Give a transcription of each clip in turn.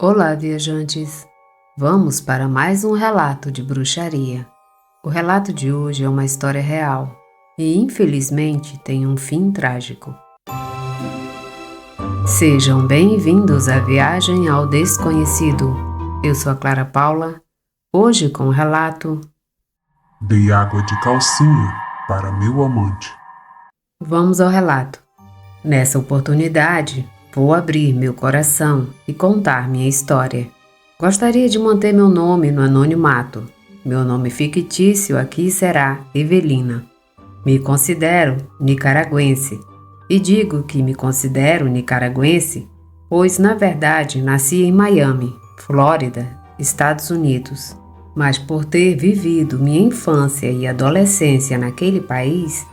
Olá, viajantes! Vamos para mais um relato de bruxaria. O relato de hoje é uma história real e, infelizmente, tem um fim trágico. Sejam bem-vindos à viagem ao desconhecido. Eu sou a Clara Paula, hoje com o relato Dei água de calcinha para meu amante. Vamos ao relato. Nessa oportunidade, vou abrir meu coração e contar minha história. Gostaria de manter meu nome no anonimato. Meu nome fictício aqui será Evelina. Me considero nicaragüense. E digo que me considero nicaragüense, pois na verdade nasci em Miami, Flórida, Estados Unidos. Mas por ter vivido minha infância e adolescência naquele país,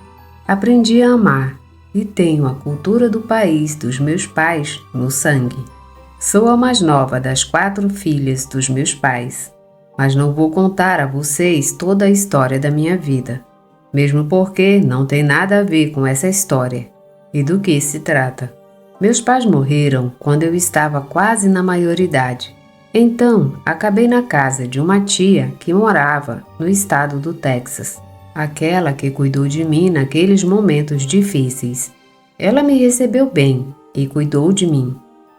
aprendi a amar e tenho a cultura do país dos meus pais no sangue. Sou a mais nova das 4 filhas dos meus pais, mas não vou contar a vocês toda a história da minha vida, mesmo porque não tem nada a ver com essa história. E do que se trata? Meus pais morreram quando eu estava quase na maioridade. Então, acabei na casa de uma tia que morava no estado do Texas, aquela que cuidou de mim naqueles momentos difíceis. Ela me recebeu bem e cuidou de mim.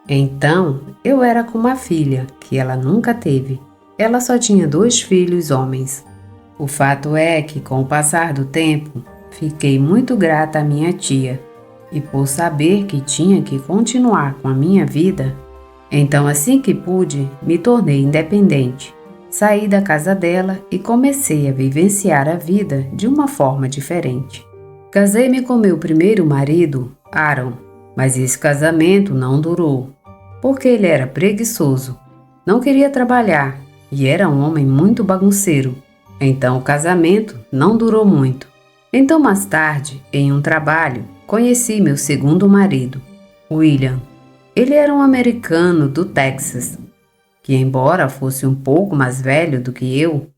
Então, eu era como a filha que ela nunca teve. Ela só tinha 2 filhos homens. O fato é que, com o passar do tempo, fiquei muito grata à minha tia. E por saber que tinha que continuar com a minha vida, então assim que pude, me tornei independente. Saí da casa dela e comecei a vivenciar a vida de uma forma diferente. Casei-me com meu primeiro marido, Aaron, mas esse casamento não durou, porque ele era preguiçoso, não queria trabalhar e era um homem muito bagunceiro. Então o casamento não durou muito. Então mais tarde, em um trabalho, conheci meu segundo marido, William. Ele era um americano do Texas, que embora fosse um pouco mais velho do que eu,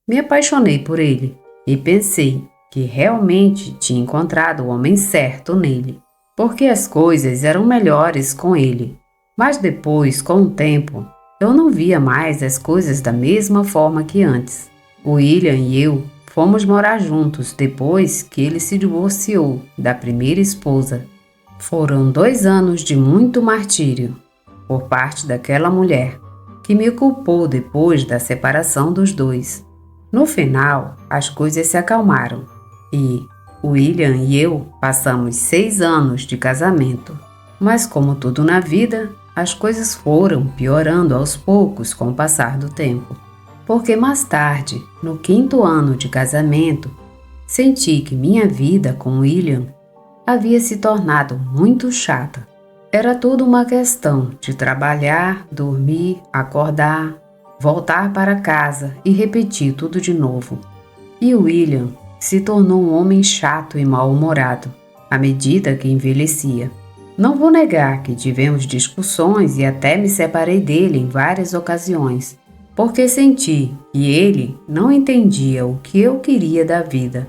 me apaixonei por ele e pensei que realmente tinha encontrado o homem certo nele, porque as coisas eram melhores com ele. Mas depois, com o tempo, eu não via mais as coisas da mesma forma que antes. William e eu fomos morar juntos depois que ele se divorciou da primeira esposa. Foram 2 anos de muito martírio por parte daquela mulher, que me culpou depois da separação dos dois. No final, as coisas se acalmaram e William e eu passamos 6 anos de casamento. Mas como tudo na vida, as coisas foram piorando aos poucos com o passar do tempo. Porque mais tarde, no 5º ano de casamento, senti que minha vida com William havia se tornado muito chata. Era tudo uma questão de trabalhar, dormir, acordar, voltar para casa e repetir tudo de novo. E William se tornou um homem chato e mal-humorado à medida que envelhecia. Não vou negar que tivemos discussões e até me separei dele em várias ocasiões, porque senti que ele não entendia o que eu queria da vida.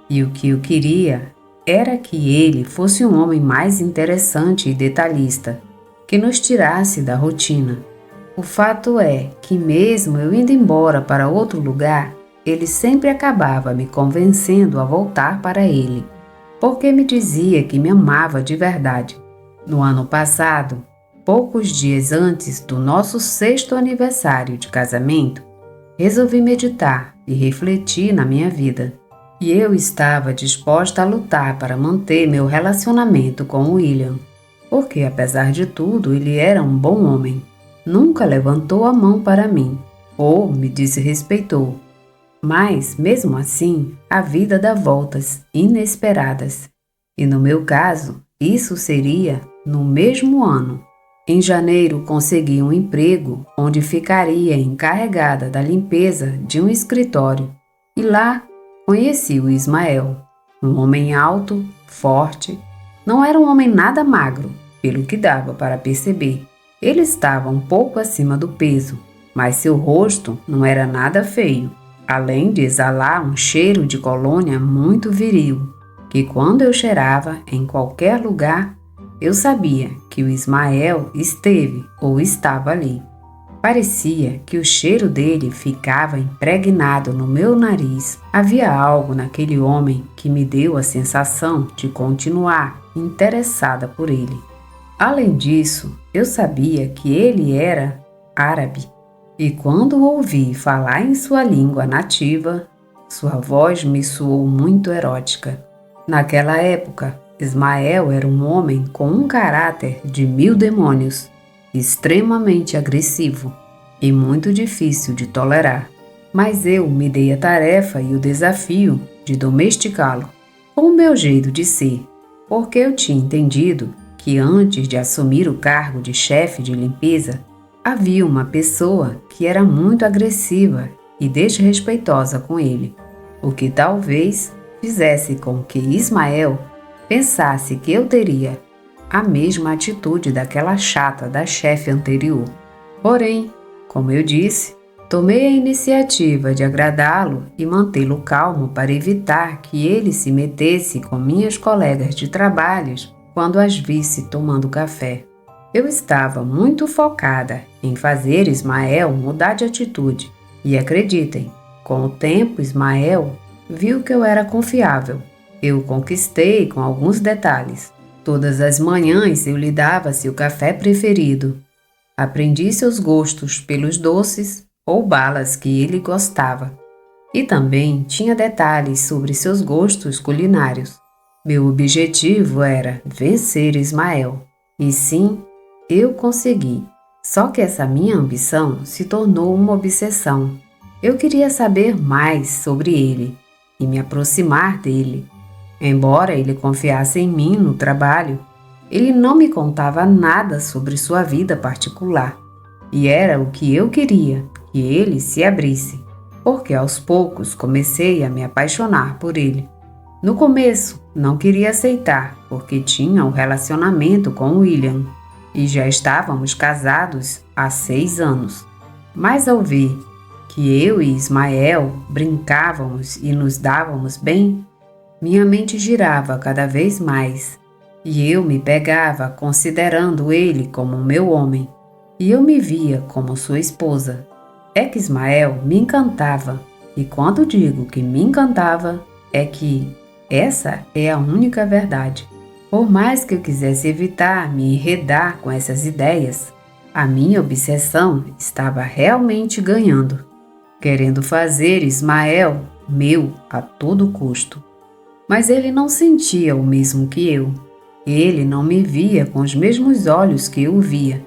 E o que eu queria era que ele fosse um homem mais interessante e detalhista, que nos tirasse da rotina. O fato é que mesmo eu indo embora para outro lugar, ele sempre acabava me convencendo a voltar para ele, porque me dizia que me amava de verdade. No ano passado, poucos dias antes do nosso 6º aniversário de casamento, resolvi meditar e refletir na minha vida. E eu estava disposta a lutar para manter meu relacionamento com William, porque apesar de tudo ele era um bom homem. Nunca levantou a mão para mim ou me desrespeitou. Mas, mesmo assim, a vida dá voltas inesperadas. E no meu caso, isso seria no mesmo ano. Em janeiro, consegui um emprego onde ficaria encarregada da limpeza de um escritório. E lá, conheci o Ismael, um homem alto, forte. Não era um homem nada magro, pelo que dava para perceber. Ele estava um pouco acima do peso, mas seu rosto não era nada feio, além de exalar um cheiro de colônia muito viril, que quando eu cheirava em qualquer lugar, eu sabia que o Ismael esteve ou estava ali. Parecia que o cheiro dele ficava impregnado no meu nariz. Havia algo naquele homem que me deu a sensação de continuar interessada por ele. Além disso, eu sabia que ele era árabe. E quando ouvi falar em sua língua nativa, sua voz me soou muito erótica. Naquela época, Ismael era um homem com um caráter de 1000 demônios, extremamente agressivo e muito difícil de tolerar. Mas eu me dei a tarefa e o desafio de domesticá-lo, com o meu jeito de ser, porque eu tinha entendido que antes de assumir o cargo de chefe de limpeza, havia uma pessoa que era muito agressiva e desrespeitosa com ele, o que talvez fizesse com que Ismael pensasse que eu teria a mesma atitude daquela chata da chefe anterior. Porém, como eu disse, tomei a iniciativa de agradá-lo e mantê-lo calmo para evitar que ele se metesse com minhas colegas de trabalhos quando as visse tomando café. Eu estava muito focada em fazer Ismael mudar de atitude. E acreditem, com o tempo Ismael viu que eu era confiável. Eu o conquistei com alguns detalhes. Todas as manhãs eu lhe dava seu café preferido. Aprendi seus gostos pelos doces ou balas que ele gostava. E também tinha detalhes sobre seus gostos culinários. Meu objetivo era vencer Ismael. E sim, eu consegui. Só que essa minha ambição se tornou uma obsessão. Eu queria saber mais sobre ele e me aproximar dele. Embora ele confiasse em mim no trabalho, ele não me contava nada sobre sua vida particular. E era o que eu queria, que ele se abrisse, porque aos poucos comecei a me apaixonar por ele. No começo, não queria aceitar, porque tinha um relacionamento com William e já estávamos casados há 6 anos. Mas ao ver que eu e Ismael brincávamos e nos dávamos bem, minha mente girava cada vez mais e eu me pegava considerando ele como meu homem e eu me via como sua esposa. É que Ismael me encantava, e quando digo que me encantava, é que essa é a única verdade. Por mais que eu quisesse evitar me enredar com essas ideias, a minha obsessão estava realmente ganhando, querendo fazer Ismael meu a todo custo. Mas ele não sentia o mesmo que eu. Ele não me via com os mesmos olhos que eu o via.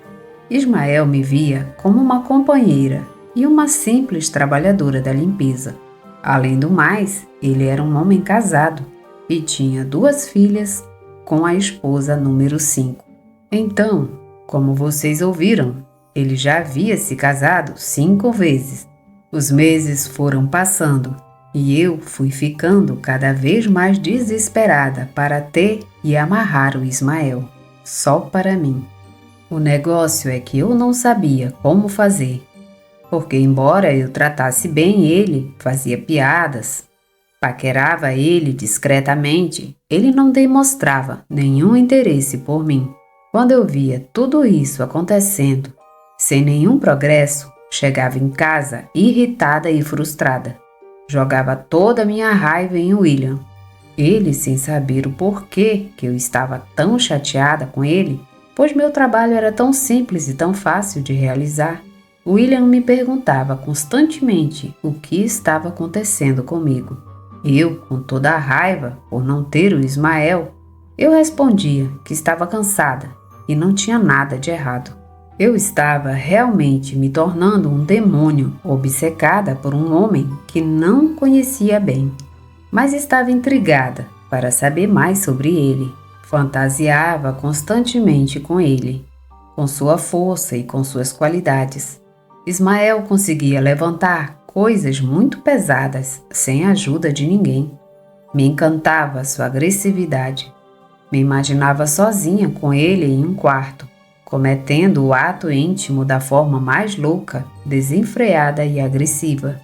Ismael me via como uma companheira e uma simples trabalhadora da limpeza. Além do mais, ele era um homem casado e tinha 2 filhas com a esposa número 5. Então, como vocês ouviram, ele já havia se casado 5 vezes. Os meses foram passando e eu fui ficando cada vez mais desesperada para ter e amarrar o Ismael, só para mim. O negócio é que eu não sabia como fazer, porque embora eu tratasse bem ele, fazia piadas, paquerava ele discretamente, ele não demonstrava nenhum interesse por mim. Quando eu via tudo isso acontecendo, sem nenhum progresso, chegava em casa irritada e frustrada. Jogava toda a minha raiva em William. Ele, sem saber o porquê que eu estava tão chateada com ele, pois meu trabalho era tão simples e tão fácil de realizar, William me perguntava constantemente o que estava acontecendo comigo. Eu, com toda a raiva por não ter o Ismael, eu respondia que estava cansada e não tinha nada de errado. Eu estava realmente me tornando um demônio, obcecada por um homem que não conhecia bem, mas estava intrigada para saber mais sobre ele. Fantasiava constantemente com ele, com sua força e com suas qualidades. Ismael conseguia levantar coisas muito pesadas sem a ajuda de ninguém. Me encantava sua agressividade. Me imaginava sozinha com ele em um quarto, cometendo o ato íntimo da forma mais louca, desenfreada e agressiva.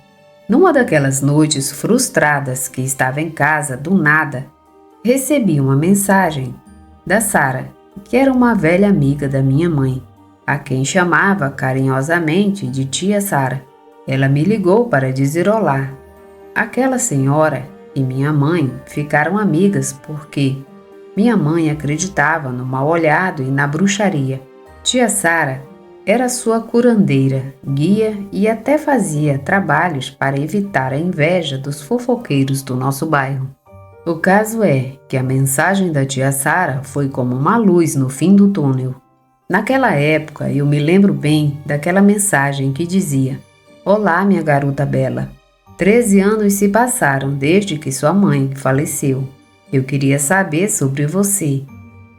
Numa daquelas noites frustradas que estava em casa do nada, recebi uma mensagem da Sara, que era uma velha amiga da minha mãe. a quem chamava carinhosamente de tia Sara. Ela me ligou para dizer olá. Aquela senhora e minha mãe ficaram amigas porque minha mãe acreditava no mal-olhado e na bruxaria. Tia Sara era sua curandeira, guia e até fazia trabalhos para evitar a inveja dos fofoqueiros do nosso bairro. O caso é que a mensagem da tia Sara foi como uma luz no fim do túnel. Naquela época eu me lembro bem daquela mensagem que dizia: Olá, minha garota bela. 13 anos se passaram desde que sua mãe faleceu. Eu queria saber sobre você.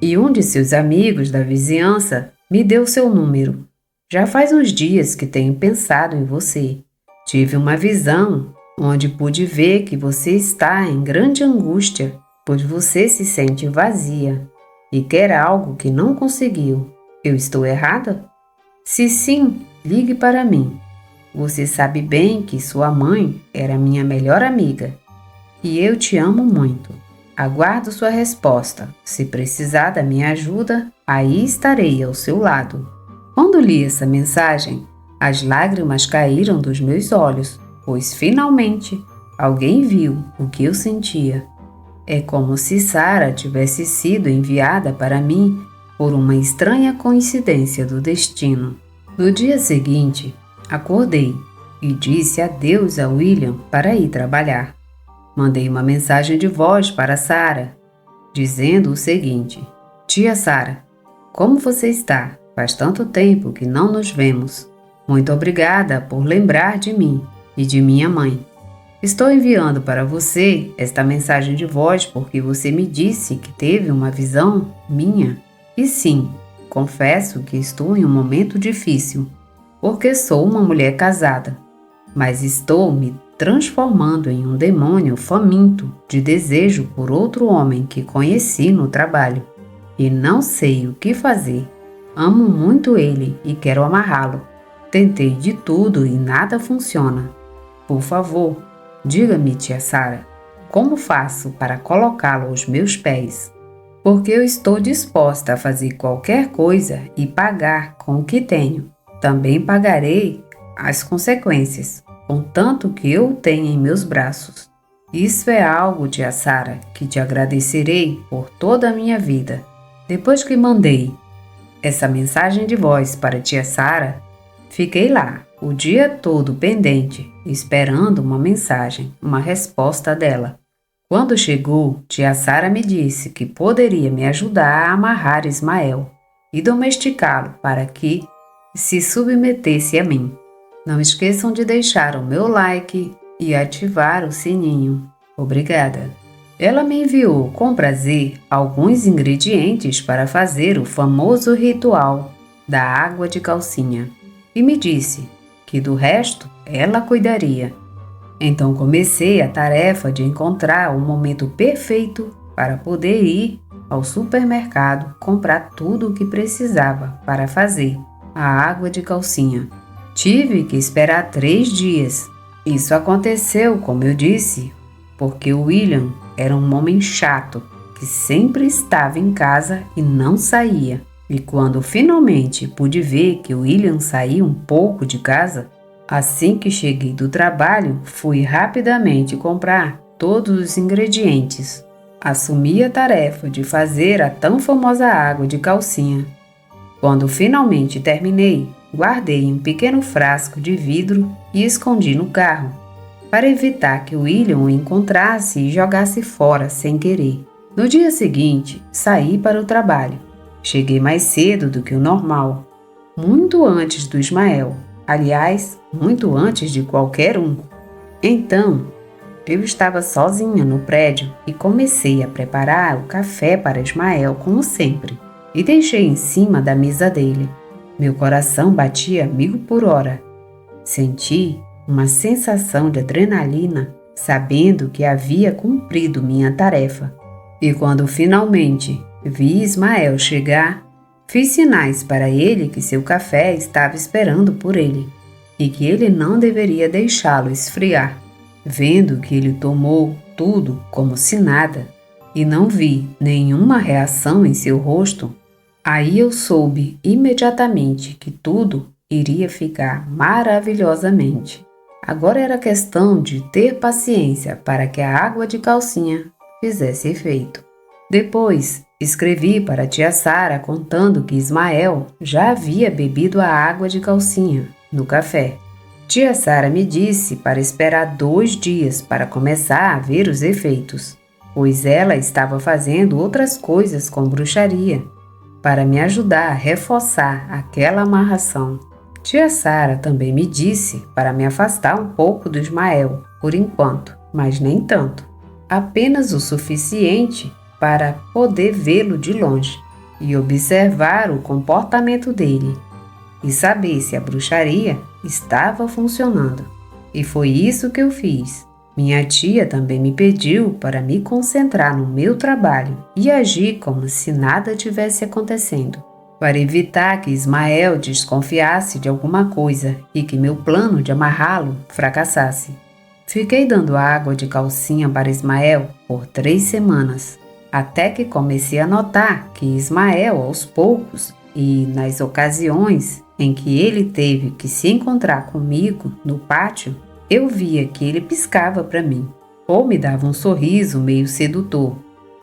E um de seus amigos da vizinhança me deu seu número. Já faz uns dias que tenho pensado em você. Tive uma visão onde pude ver que você está em grande angústia, pois você se sente vazia e quer algo que não conseguiu. Eu estou errada? Se sim, ligue para mim. Você sabe bem que sua mãe era minha melhor amiga e eu te amo muito. Aguardo sua resposta. Se precisar da minha ajuda, aí estarei ao seu lado. Quando li essa mensagem, as lágrimas caíram dos meus olhos, pois finalmente alguém viu o que eu sentia. É como se Sara tivesse sido enviada para mim por uma estranha coincidência do destino. No dia seguinte, acordei e disse adeus a William para ir trabalhar. Mandei uma mensagem de voz para Sara, dizendo o seguinte: Tia Sara, como você está? Faz tanto tempo que não nos vemos. Muito obrigada por lembrar de mim e de minha mãe. Estou enviando para você esta mensagem de voz porque você me disse que teve uma visão minha. E sim, confesso que estou em um momento difícil, porque sou uma mulher casada, mas estou me transformando em um demônio faminto de desejo por outro homem que conheci no trabalho e não sei o que fazer. Amo muito ele e quero amarrá-lo. Tentei de tudo e nada funciona. Por favor, diga-me, tia Sara, como faço para colocá-lo aos meus pés? Porque eu estou disposta a fazer qualquer coisa e pagar com o que tenho. Também pagarei as consequências, contanto que eu o tenha em meus braços. Isso é algo, tia Sara, que te agradecerei por toda a minha vida. Depois que mandei essa mensagem de voz para tia Sara, fiquei lá o dia todo pendente, esperando uma mensagem, uma resposta dela. Quando chegou, tia Sara me disse que poderia me ajudar a amarrar Ismael e domesticá-lo para que se submetesse a mim. Não esqueçam de deixar o meu like e ativar o sininho. Obrigada! Ela me enviou com prazer alguns ingredientes para fazer o famoso ritual da água de calcinha e me disse que do resto ela cuidaria. Então comecei a tarefa de encontrar o momento perfeito para poder ir ao supermercado comprar tudo o que precisava para fazer a água de calcinha. Tive que esperar 3 dias. Isso aconteceu, como eu disse, porque o William era um homem chato que sempre estava em casa e não saía. E quando finalmente pude ver que o William saía um pouco de casa, assim que cheguei do trabalho, fui rapidamente comprar todos os ingredientes. Assumi a tarefa de fazer a tão famosa água de calcinha. Quando finalmente terminei, guardei um pequeno frasco de vidro e escondi no carro, para evitar que William o encontrasse e jogasse fora sem querer. No dia seguinte, saí para o trabalho. Cheguei mais cedo do que o normal, muito antes do Ismael. Aliás, muito antes de qualquer um. Então, eu estava sozinha no prédio e comecei a preparar o café para Ismael como sempre e deixei em cima da mesa dele. Meu coração batia 1000 por hora. Senti uma sensação de adrenalina, sabendo que havia cumprido minha tarefa. E quando finalmente vi Ismael chegar, fiz sinais para ele que seu café estava esperando por ele e que ele não deveria deixá-lo esfriar. Vendo que ele tomou tudo como se nada e não vi nenhuma reação em seu rosto, Aí eu soube imediatamente que tudo iria ficar maravilhosamente. Agora era questão de ter paciência para que a água de calcinha fizesse efeito. Depois, escrevi para tia Sara contando que Ismael já havia bebido a água de calcinha no café. Tia Sara me disse para esperar 2 dias para começar a ver os efeitos, pois ela estava fazendo outras coisas com bruxaria, para me ajudar a reforçar aquela amarração. Tia Sara também me disse para me afastar um pouco do Ismael, por enquanto, mas nem tanto. Apenas o suficiente para poder vê-lo de longe e observar o comportamento dele e saber se a bruxaria estava funcionando. E foi isso que eu fiz. Minha tia também me pediu para me concentrar no meu trabalho e agir como se nada tivesse acontecendo, para evitar que Ismael desconfiasse de alguma coisa e que meu plano de amarrá-lo fracassasse. Fiquei dando água de calcinha para Ismael por 3 semanas, até que comecei a notar que Ismael, aos poucos, e nas ocasiões em que ele teve que se encontrar comigo no pátio, eu via que ele piscava para mim, ou me dava um sorriso meio sedutor.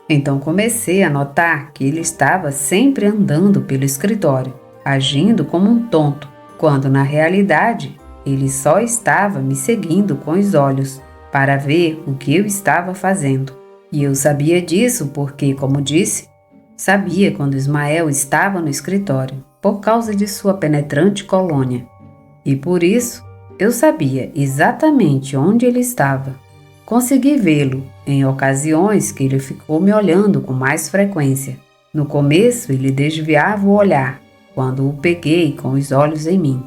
Então comecei a notar que ele estava sempre andando pelo escritório, agindo como um tonto, quando na realidade ele só estava me seguindo com os olhos para ver o que eu estava fazendo. E eu sabia disso porque, como disse, sabia quando Ismael estava no escritório, por causa de sua penetrante colônia. E por isso, eu sabia exatamente onde ele estava. Consegui vê-lo em ocasiões que ele ficou me olhando com mais frequência. No começo, ele desviava o olhar, quando o peguei com os olhos em mim.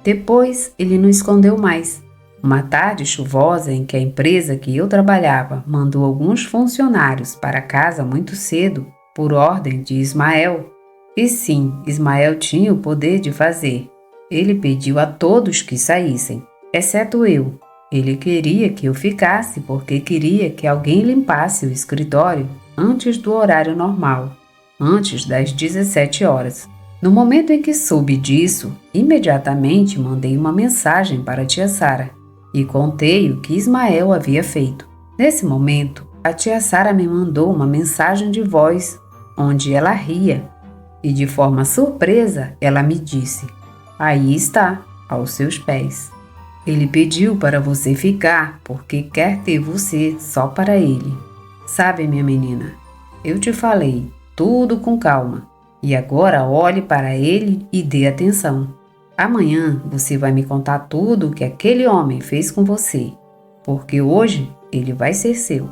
Depois, ele não escondeu mais. Uma tarde chuvosa em que a empresa que eu trabalhava mandou alguns funcionários para casa muito cedo, por ordem de Ismael. E sim, Ismael tinha o poder de fazer. Ele pediu a todos que saíssem, exceto eu. Ele queria que eu ficasse porque queria que alguém limpasse o escritório antes do horário normal, antes das 17 horas. No momento em que soube disso, imediatamente mandei uma mensagem para a tia Sara e contei o que Ismael havia feito. Nesse momento, a tia Sara me mandou uma mensagem de voz, onde ela ria, e de forma surpresa ela me disse: "Aí está, aos seus pés. Ele pediu para você ficar porque quer ter você só para ele. Sabe, minha menina, eu te falei tudo com calma, e agora olhe para ele e dê atenção. Amanhã você vai me contar tudo o que aquele homem fez com você, porque hoje ele vai ser seu."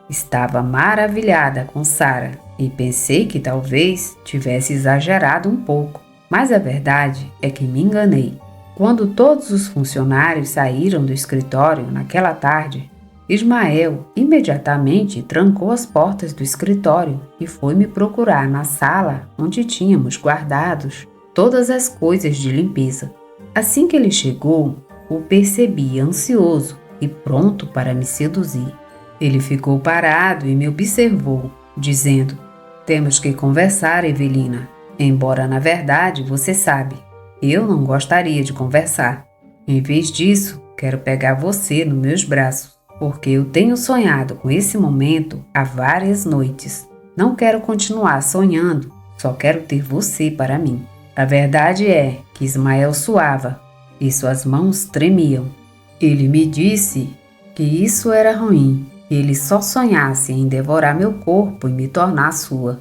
Estava maravilhada com Sara e pensei que talvez tivesse exagerado um pouco, mas a verdade é que me enganei. Quando todos os funcionários saíram do escritório naquela tarde, Ismael imediatamente trancou as portas do escritório e foi me procurar na sala onde tínhamos guardados todas as coisas de limpeza. Assim que ele chegou, o percebi ansioso e pronto para me seduzir. Ele ficou parado e me observou, dizendo: "Temos que conversar, Evelina. Embora, na verdade, você sabe, eu não gostaria de conversar. Em vez disso, quero pegar você nos meus braços, porque eu tenho sonhado com esse momento há várias noites. Não quero continuar sonhando, só quero ter você para mim." A verdade é que Ismael suava e suas mãos tremiam. Ele me disse que isso era ruim, que ele só sonhasse em devorar meu corpo e me tornar sua,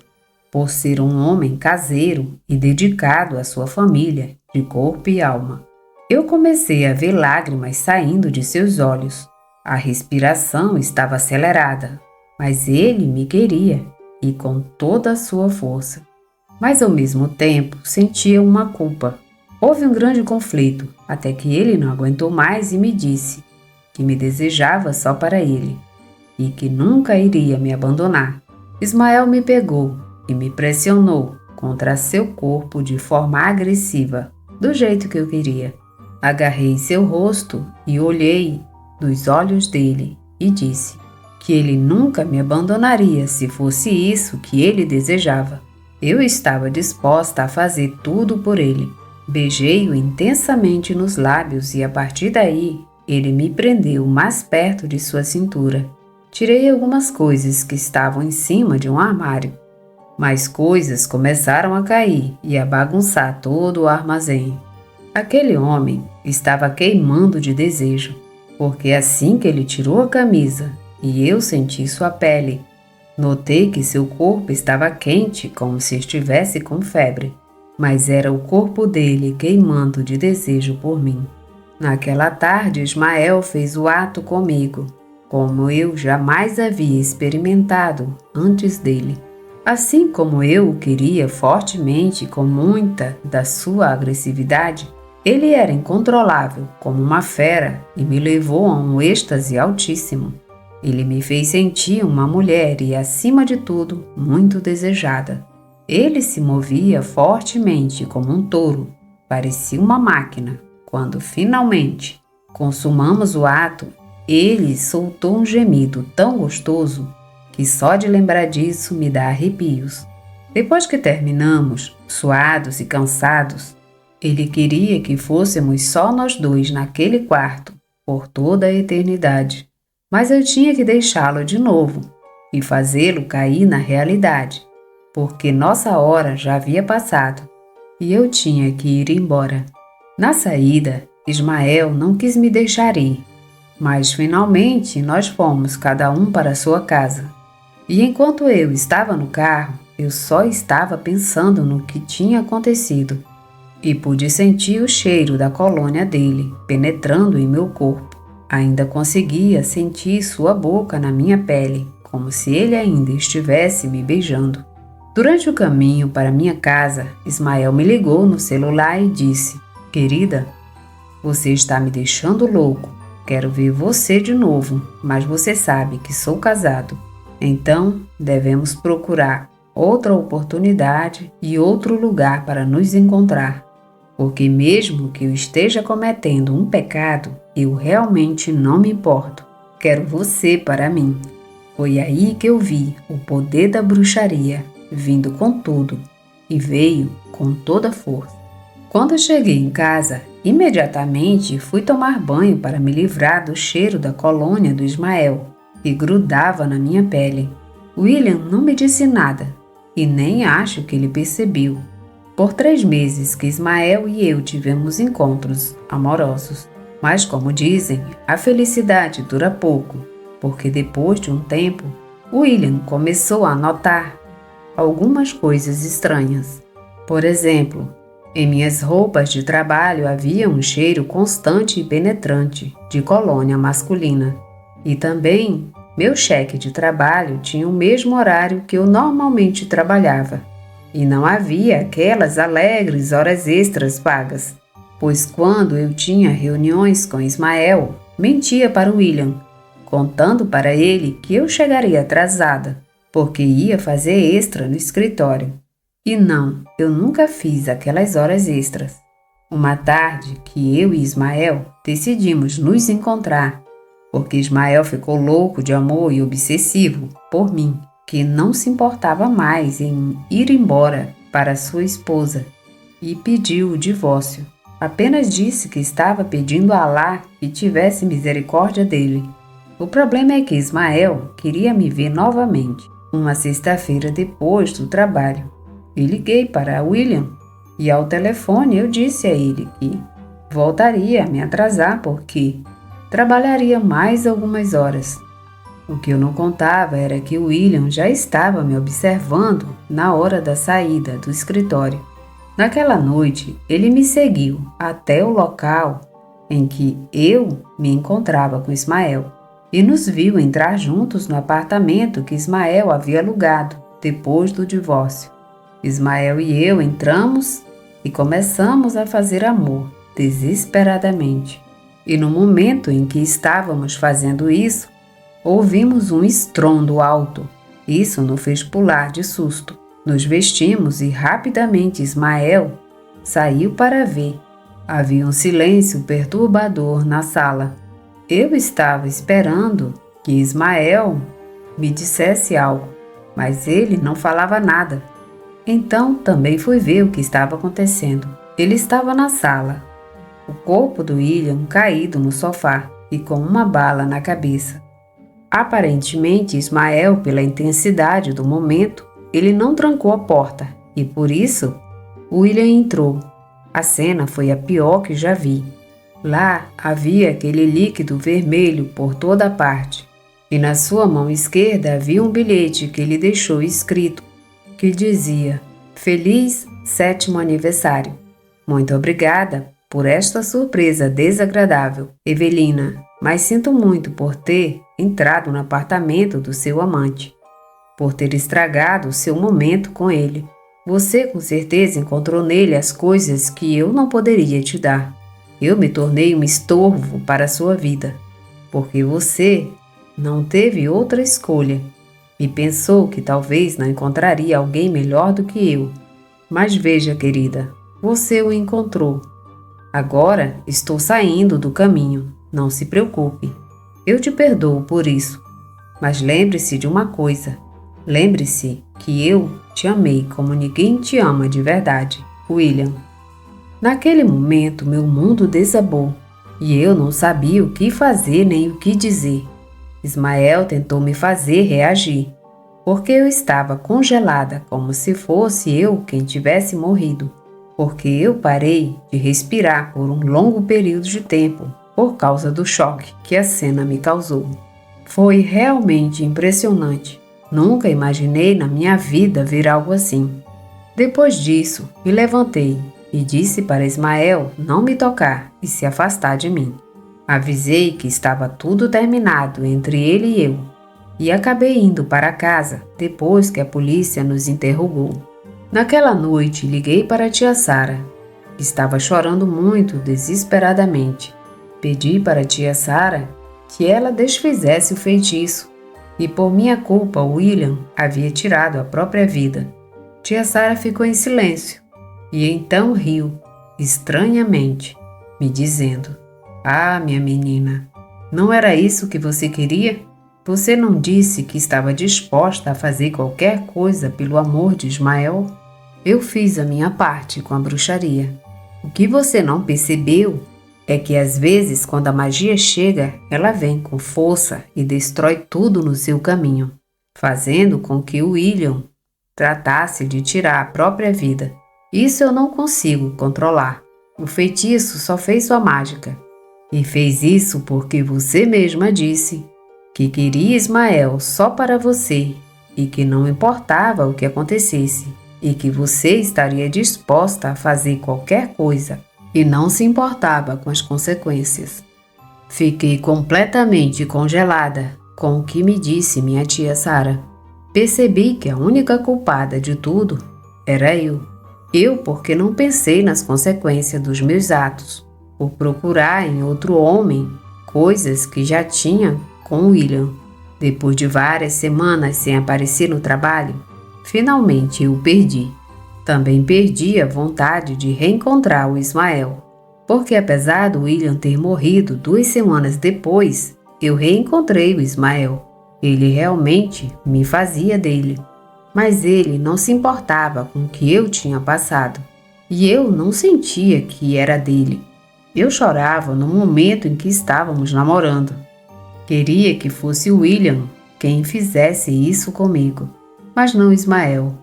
por ser um homem caseiro e dedicado à sua família, de corpo e alma. Eu comecei a ver lágrimas saindo de seus olhos. A respiração estava acelerada, mas ele me queria, e com toda a sua força. Mas ao mesmo tempo sentia uma culpa. Houve um grande conflito, até que ele não aguentou mais e me disse que me desejava só para ele e que nunca iria me abandonar. Ismael me pegou e me pressionou contra seu corpo de forma agressiva, do jeito que eu queria. Agarrei seu rosto e olhei nos olhos dele e disse que ele nunca me abandonaria se fosse isso que ele desejava. Eu estava disposta a fazer tudo por ele. Beijei-o intensamente nos lábios e a partir daí ele me prendeu mais perto de sua cintura. Tirei algumas coisas que estavam em cima de um armário. Mais coisas começaram a cair e a bagunçar todo o armazém. Aquele homem estava queimando de desejo, porque assim que ele tirou a camisa e eu senti sua pele, notei que seu corpo estava quente como se estivesse com febre, mas era o corpo dele queimando de desejo por mim. Naquela tarde, Ismael fez o ato comigo, como eu jamais havia experimentado antes dele. Assim como eu o queria fortemente com muita da sua agressividade, ele era incontrolável como uma fera e me levou a um êxtase altíssimo. Ele me fez sentir uma mulher e, acima de tudo, muito desejada. Ele se movia fortemente como um touro, parecia uma máquina. Quando finalmente consumamos o ato, ele soltou um gemido tão gostoso que só de lembrar disso me dá arrepios. Depois que terminamos, suados e cansados, ele queria que fôssemos só nós dois naquele quarto por toda a eternidade. Mas eu tinha que deixá-lo de novo e fazê-lo cair na realidade, porque nossa hora já havia passado e eu tinha que ir embora. Na saída, Ismael não quis me deixar ir, mas finalmente nós fomos cada um para sua casa. E enquanto eu estava no carro, eu só estava pensando no que tinha acontecido e pude sentir o cheiro da colônia dele penetrando em meu corpo. Ainda conseguia sentir sua boca na minha pele, como se ele ainda estivesse me beijando. Durante o caminho para minha casa, Ismael me ligou no celular e disse: "Querida, você está me deixando louco. Quero ver você de novo, mas você sabe que sou casado. Então, devemos procurar outra oportunidade e outro lugar para nos encontrar. Porque mesmo que eu esteja cometendo um pecado, eu realmente não me importo. Quero você para mim." Foi aí que eu vi o poder da bruxaria vindo com tudo e veio com toda a força. Quando eu cheguei em casa, imediatamente fui tomar banho para me livrar do cheiro da colônia do Ismael, que grudava na minha pele. William não me disse nada e nem acho que ele percebeu. Por 3 meses que Ismael e eu tivemos encontros amorosos. Mas, como dizem, a felicidade dura pouco, porque depois de um tempo, William começou a notar algumas coisas estranhas. Por exemplo, em minhas roupas de trabalho havia um cheiro constante e penetrante de colônia masculina. E também, meu cheque de trabalho tinha o mesmo horário que eu normalmente trabalhava. E não havia aquelas alegres horas extras pagas, pois quando eu tinha reuniões com Ismael, mentia para William, contando para ele que eu chegaria atrasada, porque ia fazer extra no escritório. E não, eu nunca fiz aquelas horas extras. Uma tarde que eu e Ismael decidimos nos encontrar, porque Ismael ficou louco de amor e obsessivo por mim, que não se importava mais em ir embora para sua esposa e pediu o divórcio. Apenas disse que estava pedindo a Alá que tivesse misericórdia dele. O problema é que Ismael queria me ver novamente, uma sexta-feira depois do trabalho. E liguei para William e ao telefone eu disse a ele que voltaria a me atrasar porque trabalharia mais algumas horas. O que eu não contava era que William já estava me observando na hora da saída do escritório. Naquela noite, ele me seguiu até o local em que eu me encontrava com Ismael e nos viu entrar juntos no apartamento que Ismael havia alugado depois do divórcio. Ismael e eu entramos e começamos a fazer amor desesperadamente. E no momento em que estávamos fazendo isso, ouvimos um estrondo alto. Isso nos fez pular de susto. Nos vestimos e rapidamente Ismael saiu para ver. Havia um silêncio perturbador na sala. Eu estava esperando que Ismael me dissesse algo, mas ele não falava nada. Então também fui ver o que estava acontecendo. Ele estava na sala, o corpo do William caído no sofá e com uma bala na cabeça. Aparentemente, Ismael, pela intensidade do momento, ele não trancou a porta e por isso William entrou. A cena foi a pior que já vi. Lá havia aquele líquido vermelho por toda parte e na sua mão esquerda havia um bilhete que ele deixou escrito, que dizia: Feliz 7º aniversário. Muito obrigada por esta surpresa desagradável, Evelina, mas sinto muito por ter entrado no apartamento do seu amante, por ter estragado o seu momento com ele. Você com certeza encontrou nele as coisas que eu não poderia te dar. Eu me tornei um estorvo para a sua vida, porque você não teve outra escolha e pensou que talvez não encontraria alguém melhor do que eu. Mas veja, querida, você o encontrou. Agora estou saindo do caminho. Não se preocupe. Eu te perdoo por isso. Mas lembre-se de uma coisa. Lembre-se que eu te amei como ninguém te ama de verdade, William. Naquele momento, meu mundo desabou e eu não sabia o que fazer nem o que dizer. Ismael tentou me fazer reagir, porque eu estava congelada como se fosse eu quem tivesse morrido, porque eu parei de respirar por um longo período de tempo por causa do choque que a cena me causou. Foi realmente impressionante. Nunca imaginei na minha vida ver algo assim. Depois disso, me levantei e disse para Ismael não me tocar e se afastar de mim. Avisei que estava tudo terminado entre ele e eu e acabei indo para casa depois que a polícia nos interrogou. Naquela noite, liguei para a tia Sara. Estava chorando muito, desesperadamente. Pedi para a tia Sara que ela desfizesse o feitiço e por minha culpa William havia tirado a própria vida. Tia Sara ficou em silêncio e então riu, estranhamente, me dizendo: Ah, minha menina, não era isso que você queria? Você não disse que estava disposta a fazer qualquer coisa pelo amor de Ismael? Eu fiz a minha parte com a bruxaria. O que você não percebeu é que às vezes quando a magia chega, ela vem com força e destrói tudo no seu caminho, fazendo com que o William tratasse de tirar a própria vida. Isso eu não consigo controlar. O feitiço só fez sua mágica. E fez isso porque você mesma disse que queria Ismael só para você e que não importava o que acontecesse e que você estaria disposta a fazer qualquer coisa e não se importava com as consequências. Fiquei completamente congelada com o que me disse minha tia Sara. Percebi que a única culpada de tudo era eu. Eu porque não pensei nas consequências dos meus atos, por procurar em outro homem coisas que já tinha com William. Depois de várias semanas sem aparecer no trabalho, finalmente eu o perdi. Também perdi a vontade de reencontrar o Ismael, porque apesar do William ter morrido 2 semanas depois, eu reencontrei o Ismael. Ele realmente me fazia dele, mas ele não se importava com o que eu tinha passado, e eu não sentia que era dele. Eu chorava no momento em que estávamos namorando. Queria que fosse o William quem fizesse isso comigo, mas não Ismael.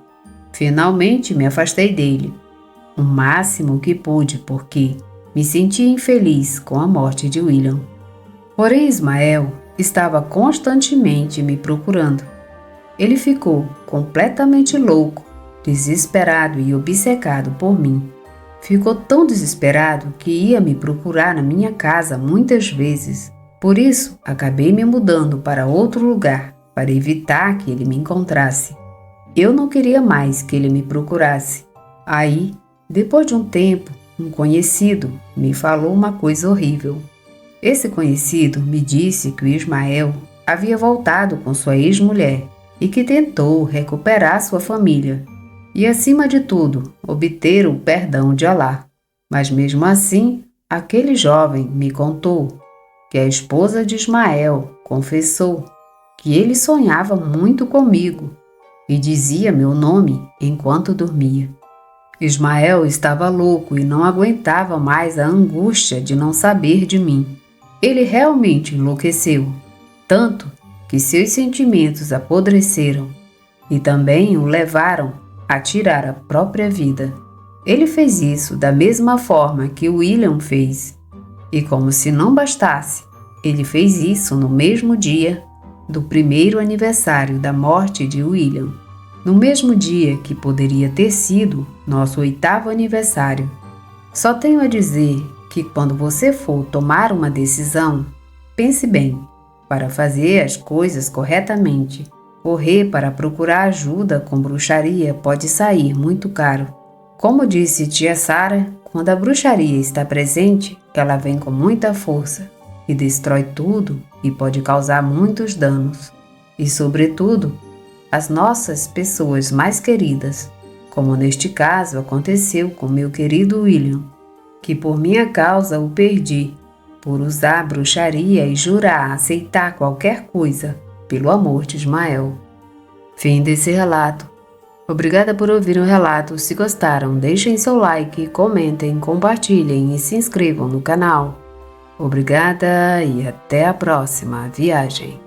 Finalmente me afastei dele, o máximo que pude, porque me sentia infeliz com a morte de William. Porém, Ismael estava constantemente me procurando. Ele ficou completamente louco, desesperado e obcecado por mim. Ficou tão desesperado que ia me procurar na minha casa muitas vezes. Por isso, acabei me mudando para outro lugar, para evitar que ele me encontrasse. Eu não queria mais que ele me procurasse. Aí, depois de um tempo, um conhecido me falou uma coisa horrível. Esse conhecido me disse que o Ismael havia voltado com sua ex-mulher e que tentou recuperar sua família e, acima de tudo, obter o perdão de Alá. Mas mesmo assim, aquele jovem me contou que a esposa de Ismael confessou que ele sonhava muito comigo e dizia meu nome enquanto dormia. Ismael estava louco e não aguentava mais a angústia de não saber de mim. Ele realmente enlouqueceu, tanto que seus sentimentos apodreceram e também o levaram a tirar a própria vida. Ele fez isso da mesma forma que William fez. E como se não bastasse, ele fez isso no mesmo dia do primeiro aniversário da morte de William. No mesmo dia que poderia ter sido nosso 8º aniversário. Só tenho a dizer que quando você for tomar uma decisão, pense bem, para fazer as coisas corretamente. Correr para procurar ajuda com bruxaria pode sair muito caro. Como disse tia Sara, quando a bruxaria está presente, ela vem com muita força e destrói tudo e pode causar muitos danos. E, sobretudo, as nossas pessoas mais queridas, como neste caso aconteceu com meu querido William, que por minha causa o perdi, por usar bruxaria e jurar aceitar qualquer coisa pelo amor de Ismael. Fim desse relato. Obrigada por ouvir o relato. Se gostaram, deixem seu like, comentem, compartilhem e se inscrevam no canal. Obrigada e até a próxima viagem.